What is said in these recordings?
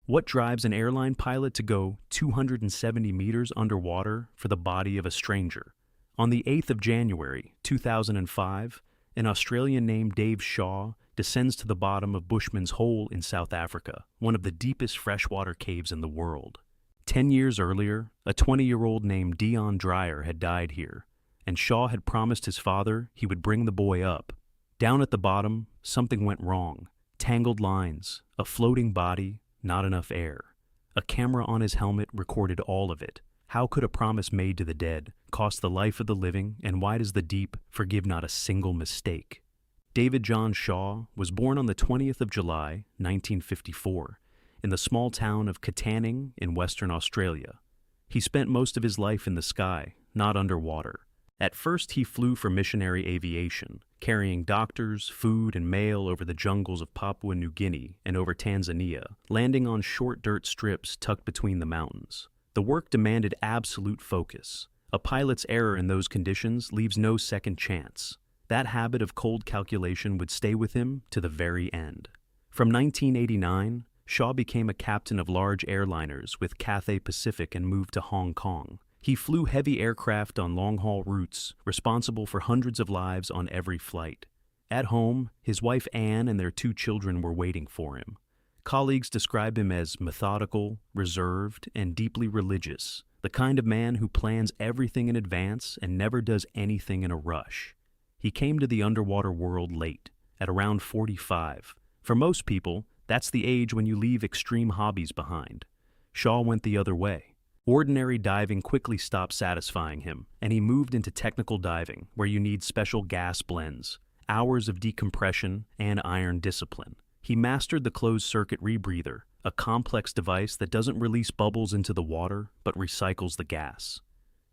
What drives an airline pilot to go 270 meters underwater for the body of a stranger? On the 8th of January, 2005, an Australian named Dave Shaw descends to the bottom of Bushman's Hole in South Africa, one of the deepest freshwater caves in the world. 10 years earlier, a 20-year-old named Deon Dreyer had died here, and Shaw had promised his father he would bring the boy up. Down at the bottom, something went wrong. Tangled lines, a floating body, not enough air. A camera on his helmet recorded all of it. How could a promise made to the dead cost the life of the living, and why does the deep forgive not a single mistake? David John Shaw was born on the 20th of July, 1954, in the small town of Katanning in Western Australia. He spent most of his life in the sky, not underwater. At first, he flew for missionary aviation, carrying doctors, food, and mail over the jungles of Papua New Guinea and over Tanzania, landing on short dirt strips tucked between the mountains. The work demanded absolute focus. A pilot's error in those conditions leaves no second chance. That habit of cold calculation would stay with him to the very end. From 1989, Shaw became a captain of large airliners with Cathay Pacific and moved to Hong Kong. He flew heavy aircraft on long-haul routes, responsible for hundreds of lives on every flight. At home, his wife Anne and their 2 children were waiting for him. Colleagues describe him as methodical, reserved, and deeply religious, the kind of man who plans everything in advance and never does anything in a rush. He came to the underwater world late, at around 45. For most people, that's the age when you leave extreme hobbies behind. Shaw went the other way. Ordinary diving quickly stopped satisfying him, and he moved into technical diving, where you need special gas blends, hours of decompression, and iron discipline. He mastered the closed-circuit rebreather, a complex device that doesn't release bubbles into the water, but recycles the gas.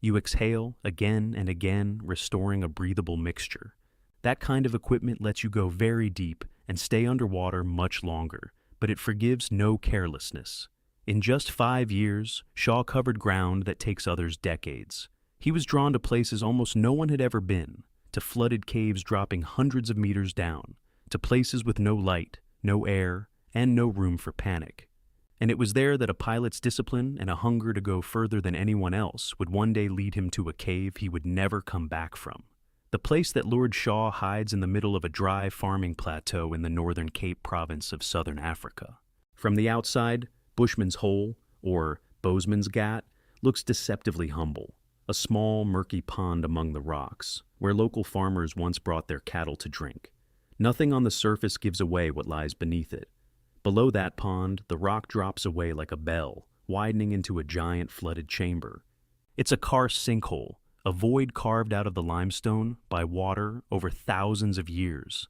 You exhale again and again, restoring a breathable mixture. That kind of equipment lets you go very deep and stay underwater much longer, but it forgives no carelessness. In just 5 years, Shaw covered ground that takes others decades. He was drawn to places almost no one had ever been, to flooded caves dropping hundreds of meters down, to places with no light, no air, and no room for panic. And it was there that a pilot's discipline and a hunger to go further than anyone else would one day lead him to a cave he would never come back from. The place that lured Shaw hides in the middle of a dry farming plateau in the northern Cape province of southern Africa. From the outside, Bushman's Hole, or Boesmansgat, looks deceptively humble, a small, murky pond among the rocks, where local farmers once brought their cattle to drink. Nothing on the surface gives away what lies beneath it. Below that pond, the rock drops away like a bell, widening into a giant flooded chamber. It's a karst sinkhole, a void carved out of the limestone by water over thousands of years.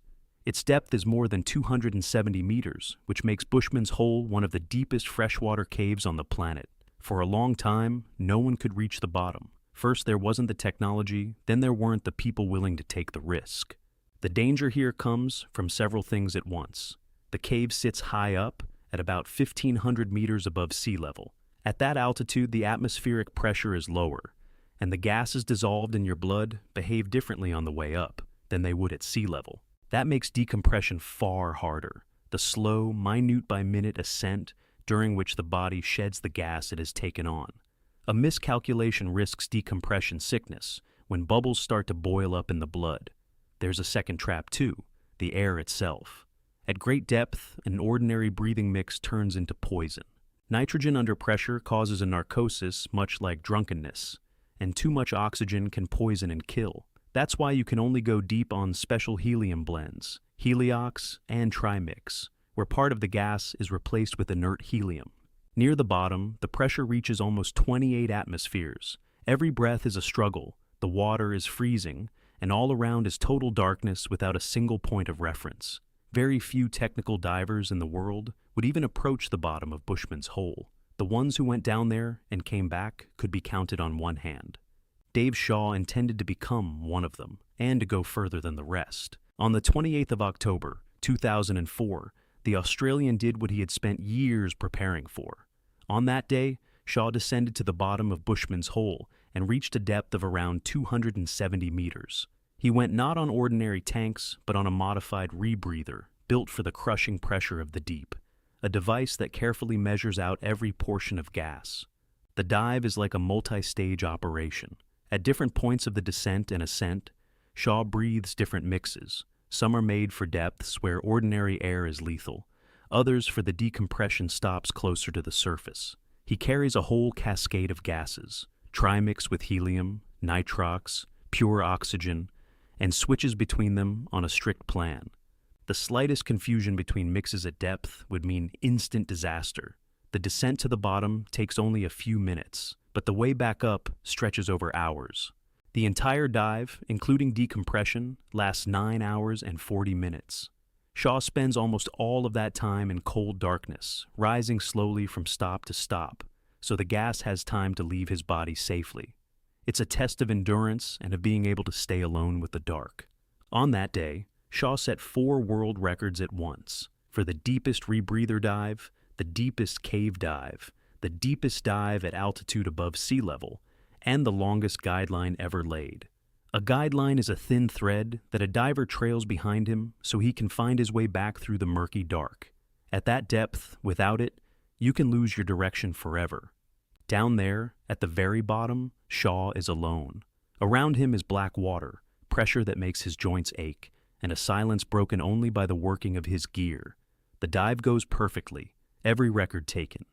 Its depth is more than 270 meters, which makes Bushman's Hole one of the deepest freshwater caves on the planet. For a long time, no one could reach the bottom. First, there wasn't the technology, then there weren't the people willing to take the risk. The danger here comes from several things at once. The cave sits high up, at about 1,500 meters above sea level. At that altitude, the atmospheric pressure is lower, and the gases dissolved in your blood behave differently on the way up than they would at sea level. That makes decompression far harder, the slow, minute-by-minute ascent during which the body sheds the gas it has taken on. A miscalculation risks decompression sickness when bubbles start to boil up in the blood. There's a second trap too, the air itself. At great depth, an ordinary breathing mix turns into poison. Nitrogen under pressure causes a narcosis much like drunkenness, and too much oxygen can poison and kill. That's why you can only go deep on special helium blends, heliox and trimix, where part of the gas is replaced with inert helium. Near the bottom, the pressure reaches almost 28 atmospheres. Every breath is a struggle, the water is freezing, and all around is total darkness without a single point of reference. Very few technical divers in the world would even approach the bottom of Bushman's Hole. The ones who went down there and came back could be counted on one hand. Dave Shaw intended to become one of them, and to go further than the rest. On the 28th of October, 2004, the Australian did what he had spent years preparing for. On that day, Shaw descended to the bottom of Bushman's Hole and reached a depth of around 270 meters. He went not on ordinary tanks, but on a modified rebreather, built for the crushing pressure of the deep. a device that carefully measures out every portion of gas. The dive is like a multi-stage operation. At different points of the descent and ascent, Shaw breathes different mixes. Some are made for depths where ordinary air is lethal, others for the decompression stops closer to the surface. He carries a whole cascade of gases, trimix with helium, nitrox, pure oxygen, and switches between them on a strict plan. The slightest confusion between mixes at depth would mean instant disaster. The descent to the bottom takes only a few minutes, but the way back up stretches over hours. The entire dive, including decompression, lasts 9 hours and 40 minutes. Shaw spends almost all of that time in cold darkness, rising slowly from stop to stop, so the gas has time to leave his body safely. It's a test of endurance and of being able to stay alone with the dark. On that day, Shaw set 4 world records at once for the deepest rebreather dive, the deepest cave dive, the deepest dive at altitude above sea level, and the longest guideline ever laid. A guideline is a thin thread that a diver trails behind him so he can find his way back through the murky dark. At that depth, without it, you can lose your direction forever. Down there, at the very bottom, Shaw is alone. Around him is black water, pressure that makes his joints ache, and a silence broken only by the working of his gear. The dive goes perfectly, every record taken.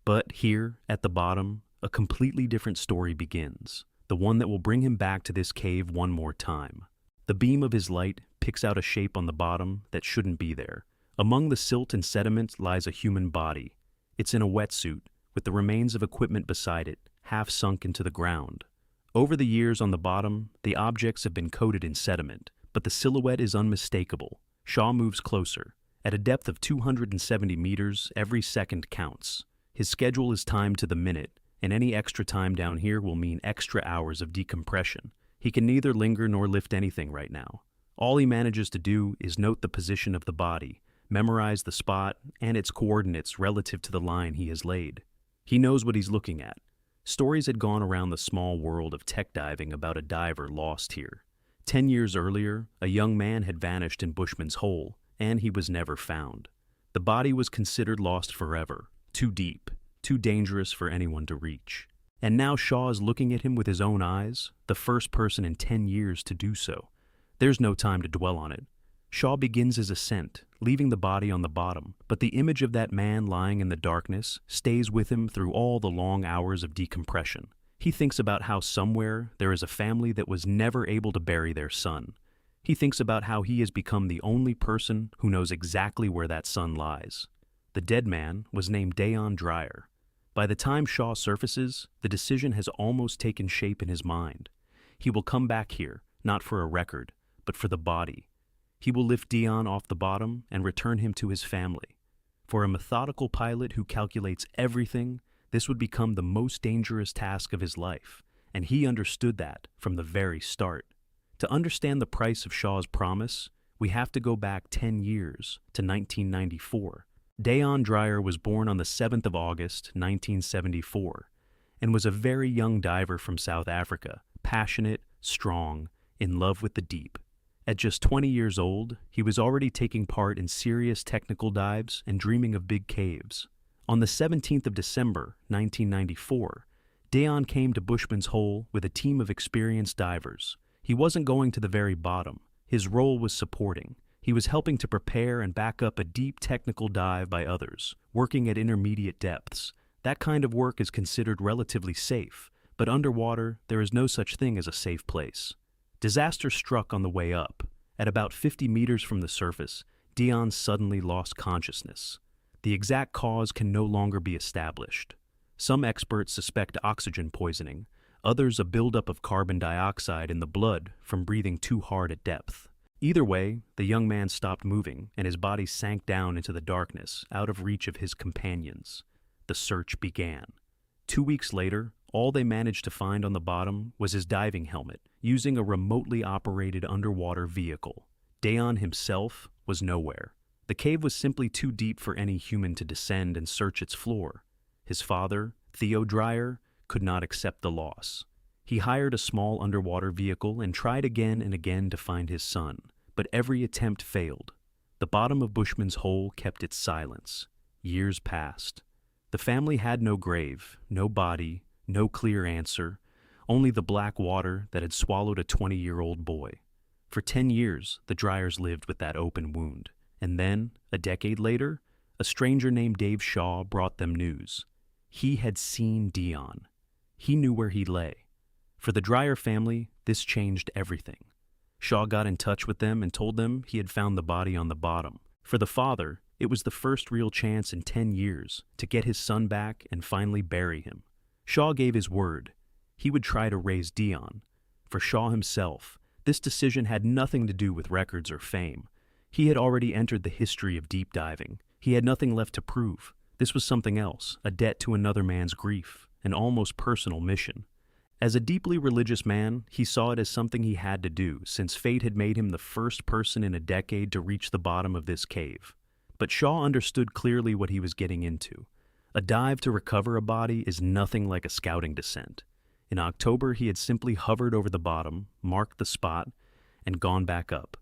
But here, at the bottom, a completely different story begins, the one that will bring him back to this cave one more time. The beam of his light picks out a shape on the bottom that shouldn't be there. Among the silt and sediment lies a human body. It's in a wetsuit, with the remains of equipment beside it, half sunk into the ground. Over the years on the bottom, the objects have been coated in sediment, but the silhouette is unmistakable. Shaw moves closer. At a depth of 270 meters, every second counts. His schedule is timed to the minute, and any extra time down here will mean extra hours of decompression. He can neither linger nor lift anything right now. All he manages to do is note the position of the body, memorize the spot and its coordinates relative to the line he has laid. He knows what he's looking at. Stories had gone around the small world of tech diving about a diver lost here. 10 years earlier, a young man had vanished in Bushman's hole, and he was never found. The body was considered lost forever, too deep, too dangerous for anyone to reach. And now Shaw is looking at him with his own eyes, the first person in 10 years to do so. There's no time to dwell on it. Shaw begins his ascent, leaving the body on the bottom, but the image of that man lying in the darkness stays with him through all the long hours of decompression. He thinks about how somewhere there is a family that was never able to bury their son. He thinks about how he has become the only person who knows exactly where that son lies. The dead man was named Deon Dreyer. By the time Shaw surfaces, the decision has almost taken shape in his mind. He will come back here, not for a record, but for the body. He will lift Deon off the bottom and return him to his family. For a methodical pilot who calculates everything, this would become the most dangerous task of his life, and he understood that from the very start. To understand the price of Shaw's promise, we have to go back 10 years to 1994. Deon Dreyer was born on the 7th of August, 1974, and was a very young diver from South Africa, passionate, strong, in love with the deep. At just 20 years old, he was already taking part in serious technical dives and dreaming of big caves. On the 17th of December, 1994, Deon came to Bushman's hole with a team of experienced divers. He wasn't going to the very bottom. His role was supporting. He was helping to prepare and back up a deep technical dive by others, working at intermediate depths. That kind of work is considered relatively safe, but underwater, there is no such thing as a safe place. Disaster struck on the way up. At about 50 meters from the surface, Deon suddenly lost consciousness. The exact cause can no longer be established. Some experts suspect oxygen poisoning, others a buildup of carbon dioxide in the blood from breathing too hard at depth. Either way, the young man stopped moving, and his body sank down into the darkness, out of reach of his companions. The search began. 2 weeks later, all they managed to find on the bottom was his diving helmet, using a remotely operated underwater vehicle. Deon himself was nowhere. The cave was simply too deep for any human to descend and search its floor. His father, Deon Dreyer, could not accept the loss. He hired a small underwater vehicle and tried again and again to find his son, but every attempt failed. The bottom of Bushman's hole kept its silence. years passed. The family had no grave, no body, no clear answer, only the black water that had swallowed a 20-year-old boy. For 10 years, the Dryers lived with that open wound. And then, a decade later, a stranger named Dave Shaw brought them news. He had seen Deon. He knew where he lay. For the Dreyer family, this changed everything. Shaw got in touch with them and told them he had found the body on the bottom. For the father, it was the first real chance in 10 years to get his son back and finally bury him. Shaw gave his word. He would try to raise Deon. For Shaw himself, this decision had nothing to do with records or fame. He had already entered the history of deep diving. He had nothing left to prove. This was something else, a debt to another man's grief, an almost personal mission. As a deeply religious man, he saw it as something he had to do, since fate had made him the first person in a decade to reach the bottom of this cave. But Shaw understood clearly what he was getting into. A dive to recover a body is nothing like a scouting descent. In October, he had simply hovered over the bottom, marked the spot, and gone back up.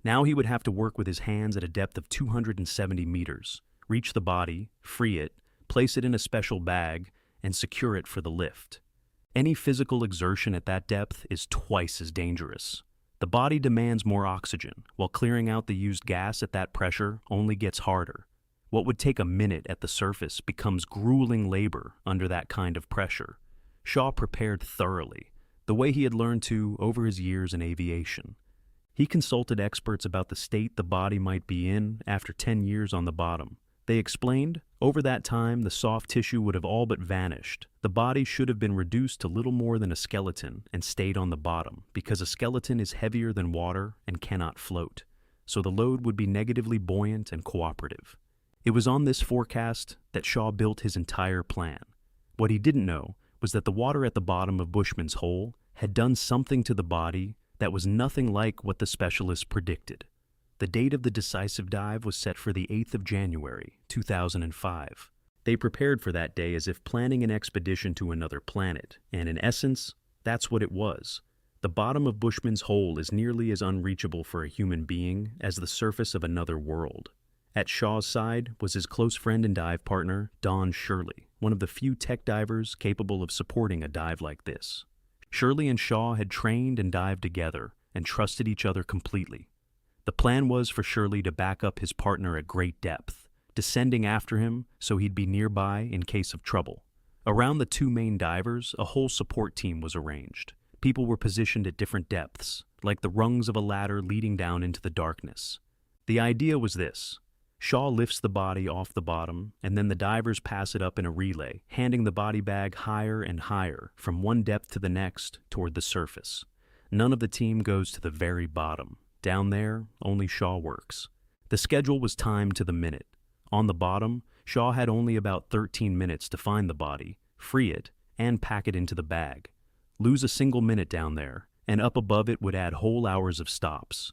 Now he would have to work with his hands at a depth of 270 meters, reach the body, free it, place it in a special bag, and secure it for the lift. Any physical exertion at that depth is twice as dangerous. The body demands more oxygen, while clearing out the used gas at that pressure only gets harder. What would take a minute at the surface becomes grueling labor under that kind of pressure. Shaw prepared thoroughly, the way he had learned to over his years in aviation. He consulted experts about the state the body might be in after 10 years on the bottom. They explained, over that time, the soft tissue would have all but vanished. The body should have been reduced to little more than a skeleton and stayed on the bottom, because a skeleton is heavier than water and cannot float. So the load would be negatively buoyant and cooperative. It was on this forecast that Shaw built his entire plan. What he didn't know was that the water at the bottom of Bushman's hole had done something to the body that was nothing like what the specialists predicted. The date of the decisive dive was set for the 8th of January, 2005. They prepared for that day as if planning an expedition to another planet, and in essence, that's what it was. The bottom of Bushman's hole is nearly as unreachable for a human being as the surface of another world. At Shaw's side was his close friend and dive partner, Don Shirley, one of the few tech divers capable of supporting a dive like this. Shirley and Shaw had trained and dived together and trusted each other completely. The plan was for Shirley to back up his partner at great depth, descending after him so he'd be nearby in case of trouble. Around the two main divers, a whole support team was arranged. People were positioned at different depths, like the rungs of a ladder leading down into the darkness. The idea was this. Shaw lifts the body off the bottom, and then the divers pass it up in a relay, handing the body bag higher and higher, from one depth to the next, toward the surface. None of the team goes to the very bottom. Down there, only Shaw works. The schedule was timed to the minute. On the bottom, Shaw had only about 13 minutes to find the body, free it, and pack it into the bag. Lose a single minute down there, and up above it would add whole hours of stops.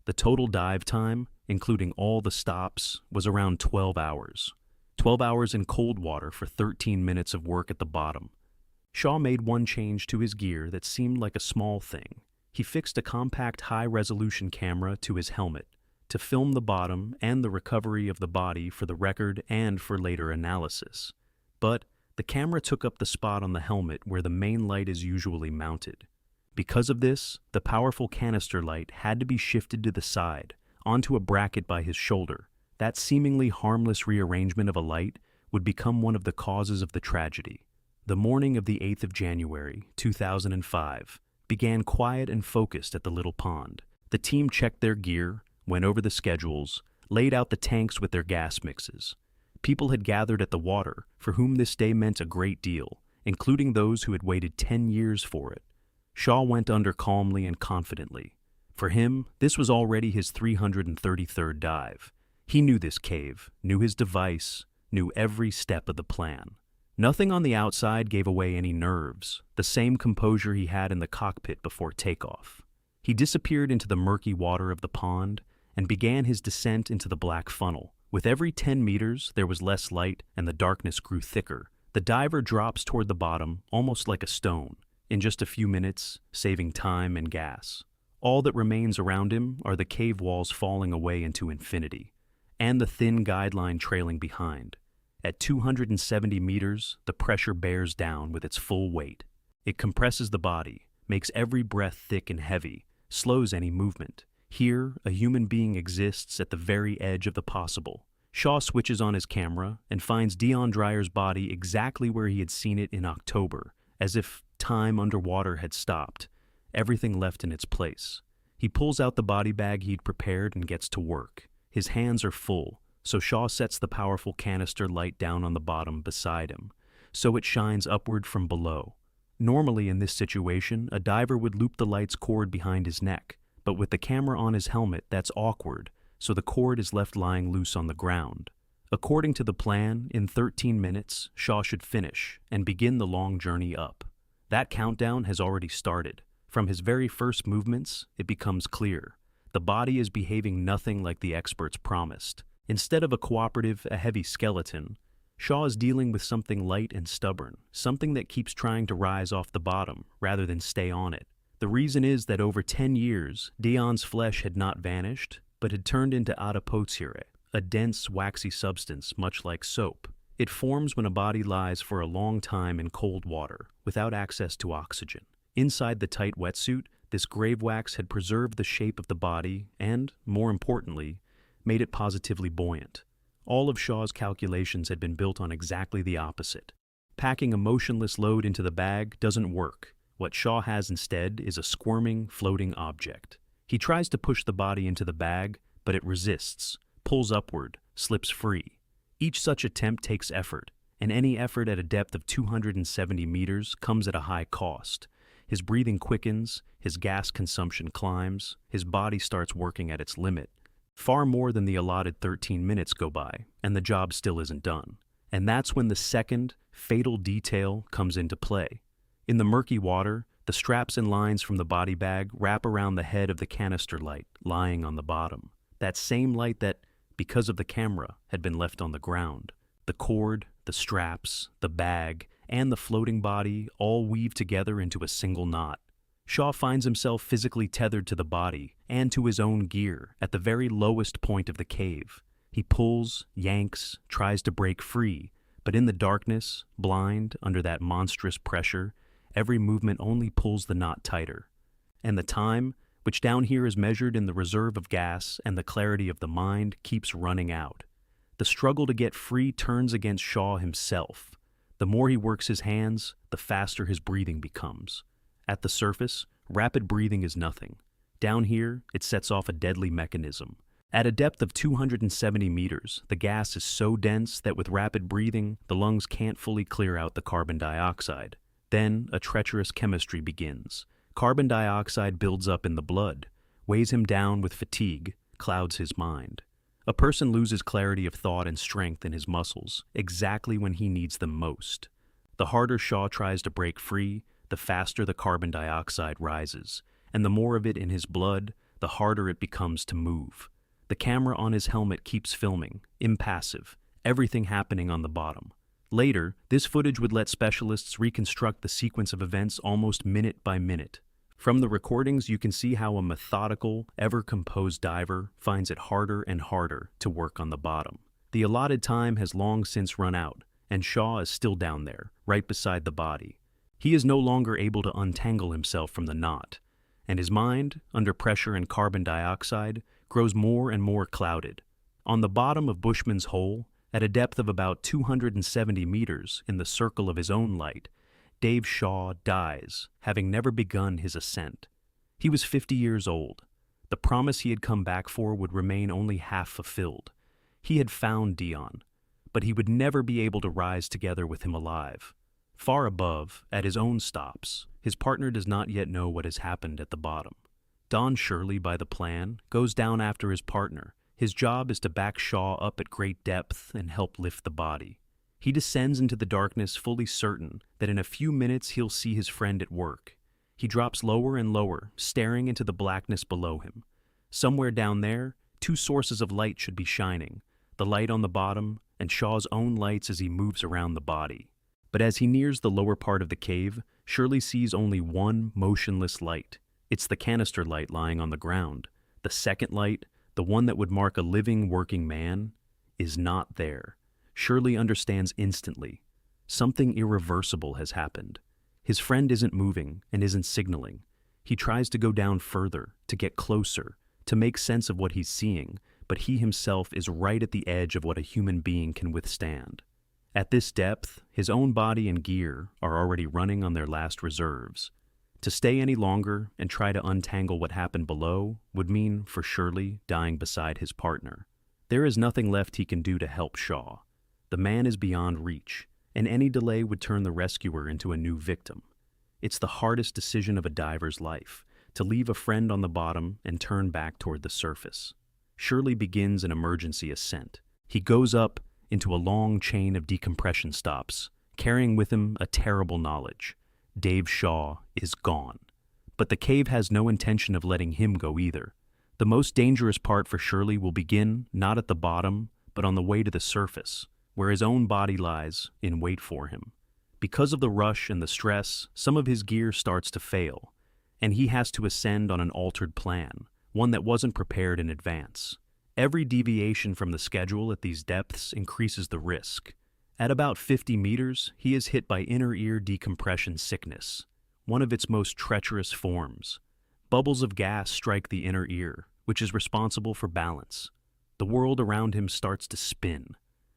The total dive time, including all the stops, was around 12 hours. 12 hours in cold water for 13 minutes of work at the bottom. Shaw made one change to his gear that seemed like a small thing. He fixed a compact high-resolution camera to his helmet to film the bottom and the recovery of the body for the record and for later analysis. But the camera took up the spot on the helmet where the main light is usually mounted. Because of this, the powerful canister light had to be shifted to the side, onto a bracket by his shoulder. That seemingly harmless rearrangement of a light would become one of the causes of the tragedy. The morning of the 8th of January, 2005, began quiet and focused at the little pond. The team checked their gear, went over the schedules, laid out the tanks with their gas mixes. People had gathered at the water, for whom this day meant a great deal, including those who had waited 10 years for it. Shaw went under calmly and confidently. For him, this was already his 333rd dive. He knew this cave, knew his device, knew every step of the plan. Nothing on the outside gave away any nerves, the same composure he had in the cockpit before takeoff. He disappeared into the murky water of the pond and began his descent into the black funnel. With every 10 meters, there was less light and the darkness grew thicker. The diver drops toward the bottom, almost like a stone, in just a few minutes, saving time and gas. All that remains around him are the cave walls falling away into infinity, and the thin guideline trailing behind. At 270 meters, the pressure bears down with its full weight. It compresses the body, makes every breath thick and heavy, slows any movement. Here, a human being exists at the very edge of the possible. Shaw switches on his camera and finds Deon Dreyer's body exactly where he had seen it in October, as if time underwater had stopped, everything left in its place. He pulls out the body bag he'd prepared and gets to work. His hands are full, so Shaw sets the powerful canister light down on the bottom beside him, so it shines upward from below. Normally in this situation, a diver would loop the light's cord behind his neck, but with the camera on his helmet, that's awkward, so the cord is left lying loose on the ground. According to the plan, in 13 minutes, Shaw should finish and begin the long journey up. That countdown has already started. From his very first movements, it becomes clear. The body is behaving nothing like the experts promised. Instead of a cooperative, a heavy skeleton, Shaw is dealing with something light and stubborn, something that keeps trying to rise off the bottom rather than stay on it. The reason is that over 10 years, Deon's flesh had not vanished, but had turned into adipocere, a dense, waxy substance much like soap. It forms when a body lies for a long time in cold water, without access to oxygen. Inside the tight wetsuit, this grave wax had preserved the shape of the body and, more importantly, made it positively buoyant. All of Shaw's calculations had been built on exactly the opposite. Packing a motionless load into the bag doesn't work. What Shaw has instead is a squirming, floating object. He tries to push the body into the bag, but it resists, pulls upward, slips free. Each such attempt takes effort, and any effort at a depth of 270 meters comes at a high cost. His breathing quickens, his gas consumption climbs, his body starts working at its limit. Far more than the allotted 13 minutes go by, and the job still isn't done. And that's when the second, fatal detail comes into play. In the murky water, the straps and lines from the body bag wrap around the head of the canister light lying on the bottom. That same light that, because of the camera, had been left on the ground. The cord, the straps, the bag, and the floating body all weave together into a single knot. Shaw finds himself physically tethered to the body and to his own gear at the very lowest point of the cave. He pulls, yanks, tries to break free, but in the darkness, blind under that monstrous pressure, every movement only pulls the knot tighter. And the time, which down here is measured in the reserve of gas and the clarity of the mind, keeps running out. The struggle to get free turns against Shaw himself. The more he works his hands, the faster his breathing becomes. At the surface, rapid breathing is nothing. Down here, it sets off a deadly mechanism. At a depth of 270 meters, the gas is so dense that with rapid breathing, the lungs can't fully clear out the carbon dioxide. Then, a treacherous chemistry begins. Carbon dioxide builds up in the blood, weighs him down with fatigue, clouds his mind. A person loses clarity of thought and strength in his muscles, exactly when he needs them most. The harder Shaw tries to break free, the faster the carbon dioxide rises, and the more of it in his blood, the harder it becomes to move. The camera on his helmet keeps filming, impassive, everything happening on the bottom. Later, this footage would let specialists reconstruct the sequence of events almost minute by minute. From the recordings, you can see how a methodical, ever-composed diver finds it harder and harder to work on the bottom. The allotted time has long since run out, and Shaw is still down there, right beside the body. He is no longer able to untangle himself from the knot, and his mind, under pressure and carbon dioxide, grows more and more clouded. On the bottom of Bushman's hole, at a depth of about 270 meters in the circle of his own light, Dave Shaw dies, having never begun his ascent. He was 50 years old. The promise he had come back for would remain only half fulfilled. He had found Deon, but he would never be able to rise together with him alive. Far above, at his own stops, his partner does not yet know what has happened at the bottom. Don Shirley, by the plan, goes down after his partner. His job is to back Shaw up at great depth and help lift the body. He descends into the darkness fully certain that in a few minutes he'll see his friend at work. He drops lower and lower, staring into the blackness below him. Somewhere down there, two sources of light should be shining, the light on the bottom and Shaw's own lights as he moves around the body. But as he nears the lower part of the cave, Shirley sees only one motionless light. It's the canister light lying on the ground. The second light, the one that would mark a living, working man, is not there. Shirley understands instantly. Something irreversible has happened. His friend isn't moving and isn't signaling. He tries to go down further, to get closer, to make sense of what he's seeing, but he himself is right at the edge of what a human being can withstand. At this depth, his own body and gear are already running on their last reserves. To stay any longer and try to untangle what happened below would mean, for Shirley, dying beside his partner. There is nothing left he can do to help Shaw. The man is beyond reach, and any delay would turn the rescuer into a new victim. It's the hardest decision of a diver's life, to leave a friend on the bottom and turn back toward the surface. Shirley begins an emergency ascent. He goes up into a long chain of decompression stops, carrying with him a terrible knowledge. Dave Shaw is gone. But the cave has no intention of letting him go either. The most dangerous part for Shirley will begin not at the bottom, but on the way to the surface, where his own body lies in wait for him. Because of the rush and the stress, some of his gear starts to fail, and he has to ascend on an altered plan, one that wasn't prepared in advance. Every deviation from the schedule at these depths increases the risk. At about 50 meters, he is hit by inner ear decompression sickness, one of its most treacherous forms. Bubbles of gas strike the inner ear, which is responsible for balance. The world around him starts to spin.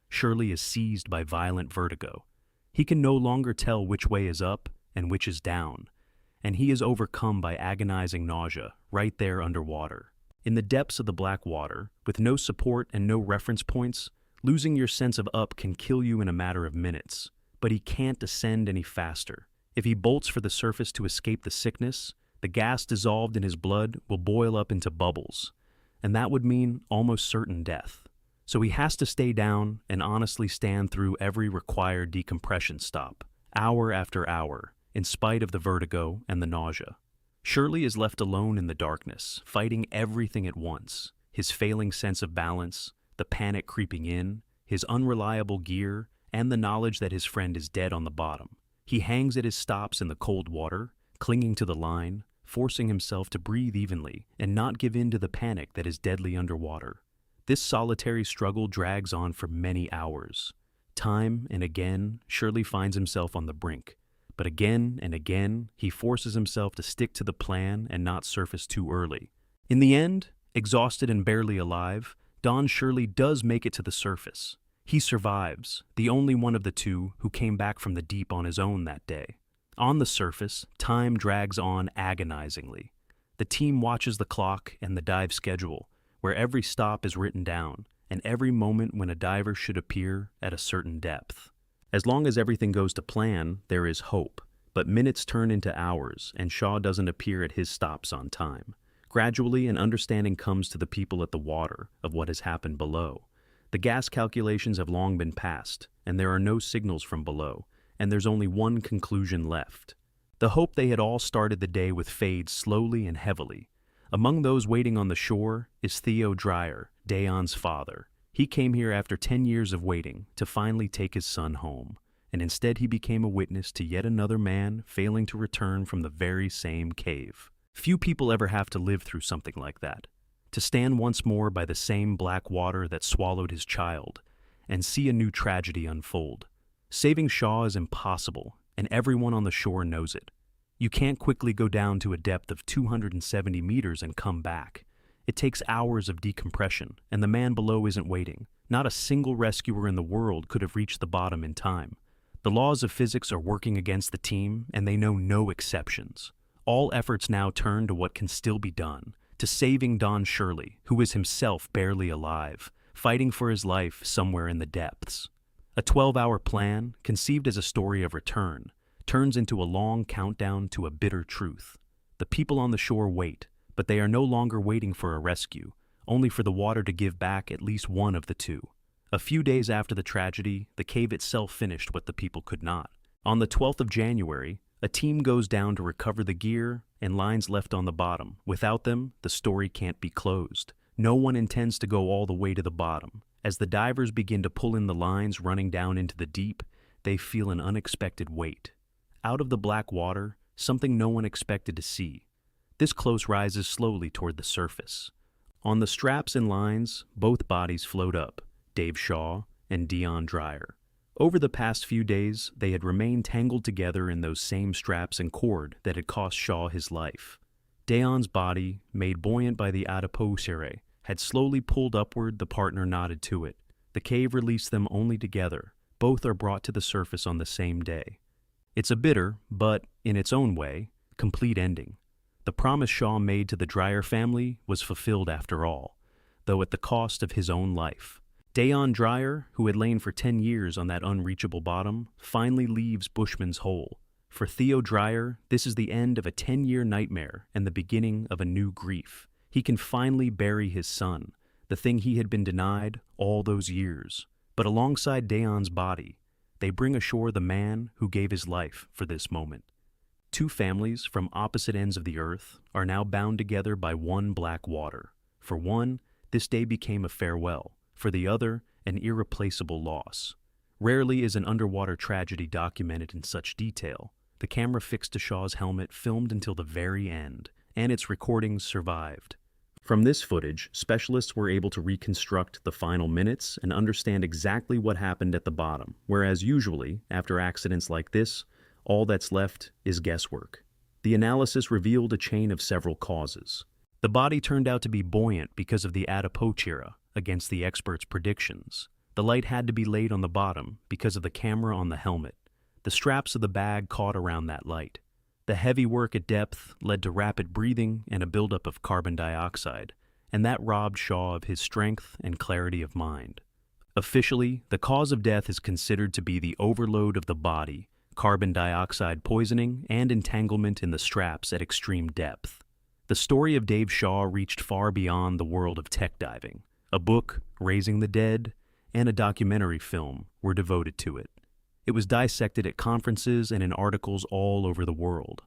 Shirley is seized by violent vertigo. He can no longer tell which way is up and which is down, and he is overcome by agonizing nausea right there underwater. In the depths of the black water, with no support and no reference points, losing your sense of up can kill you in a matter of minutes. But he can't ascend any faster. If he bolts for the surface to escape the sickness, the gas dissolved in his blood will boil up into bubbles, and that would mean almost certain death. So he has to stay down and honestly stand through every required decompression stop, hour after hour, in spite of the vertigo and the nausea. Shirley is left alone in the darkness, fighting everything at once: his failing sense of balance, the panic creeping in, his unreliable gear, and the knowledge that his friend is dead on the bottom. He hangs at his stops in the cold water, clinging to the line, forcing himself to breathe evenly and not give in to the panic that is deadly underwater. This solitary struggle drags on for many hours. Time and again, Shirley finds himself on the brink. But again and again, he forces himself to stick to the plan and not surface too early. In the end, exhausted and barely alive, Don Shirley does make it to the surface. He survives, the only one of the two who came back from the deep on his own that day. On the surface, time drags on agonizingly. The team watches the clock and the dive schedule, where every stop is written down, and every moment when a diver should appear at a certain depth. As long as everything goes to plan, there is hope, but minutes turn into hours, and Shaw doesn't appear at his stops on time. Gradually, an understanding comes to the people at the water of what has happened below. The gas calculations have long been passed, and there are no signals from below, and there's only one conclusion left. The hope they had all started the day with fades slowly and heavily. Among those waiting on the shore is Deon Dreyer, Deon's father. He came here after 10 years of waiting to finally take his son home, and instead he became a witness to yet another man failing to return from the very same cave. Few people ever have to live through something like that, to stand once more by the same black water that swallowed his child, and see a new tragedy unfold. Saving Shaw is impossible, and everyone on the shore knows it. You can't quickly go down to a depth of 270 meters and come back. It takes hours of decompression, and the man below isn't waiting. Not a single rescuer in the world could have reached the bottom in time. The laws of physics are working against the team, and they know no exceptions. All efforts now turn to what can still be done, to saving Don Shirley, who is himself barely alive, fighting for his life somewhere in the depths. A 12-hour plan, conceived as a story of return, turns into a long countdown to a bitter truth. The people on the shore wait, but they are no longer waiting for a rescue, only for the water to give back at least one of the two. A few days after the tragedy, the cave itself finished what the people could not. On the 12th of January, a team goes down to recover the gear and lines left on the bottom. Without them, the story can't be closed. No one intends to go all the way to the bottom. As the divers begin to pull in the lines running down into the deep, they feel an unexpected weight. Out of the black water, something no one expected to see. This close rises slowly toward the surface. On the straps and lines, both bodies float up, Dave Shaw and Deon Dreyer. Over the past few days, they had remained tangled together in those same straps and cord that had cost Shaw his life. Deon's body, made buoyant by the adipocere, had slowly pulled upward. The partner nodded to it. The cave released them only together. Both are brought to the surface on the same day. It's a bitter, but, in its own way, complete ending. The promise Shaw made to the Dreyer family was fulfilled after all, though at the cost of his own life. Deon Dreyer, who had lain for 10 years on that unreachable bottom, finally leaves Bushman's hole. For Theo Dreyer, this is the end of a 10-year nightmare and the beginning of a new grief. He can finally bury his son, the thing he had been denied all those years. But alongside Deon's body, they bring ashore the man who gave his life for this moment. Two families from opposite ends of the earth are now bound together by one black water. For one, this day became a farewell. For the other, an irreplaceable loss. Rarely is an underwater tragedy documented in such detail. The camera fixed to Shaw's helmet filmed until the very end, and its recordings survived. From this footage, specialists were able to reconstruct the final minutes and understand exactly what happened at the bottom, whereas usually, after accidents like this, all that's left is guesswork. The analysis revealed a chain of several causes. The body turned out to be buoyant because of the adipocere, against the experts' predictions. The light had to be laid on the bottom because of the camera on the helmet. The straps of the bag caught around that light. The heavy work at depth led to rapid breathing and a buildup of carbon dioxide, and that robbed Shaw of his strength and clarity of mind. Officially, the cause of death is considered to be the overload of the body, carbon dioxide poisoning, and entanglement in the straps at extreme depth. The story of Dave Shaw reached far beyond the world of tech diving. A book, Raising the Dead, and a documentary film were devoted to it. It was dissected at conferences and in articles all over the world.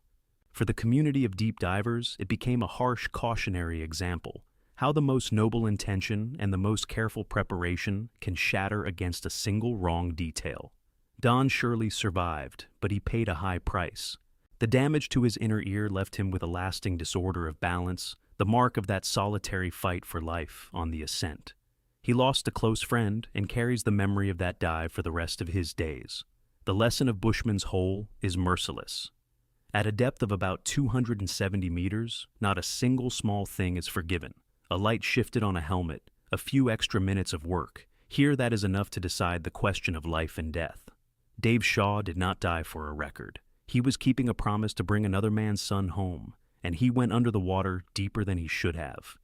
For the community of deep divers, it became a harsh cautionary example, how the most noble intention and the most careful preparation can shatter against a single wrong detail. Don Shirley survived, but he paid a high price. The damage to his inner ear left him with a lasting disorder of balance, the mark of that solitary fight for life on the ascent. He lost a close friend and carries the memory of that dive for the rest of his days. The lesson of Bushman's hole is merciless. At a depth of about 270 meters, not a single small thing is forgiven. A light shifted on a helmet, a few extra minutes of work. Here that is enough to decide the question of life and death. Dave Shaw did not die for a record. He was keeping a promise to bring another man's son home, and he went under the water deeper than he should have.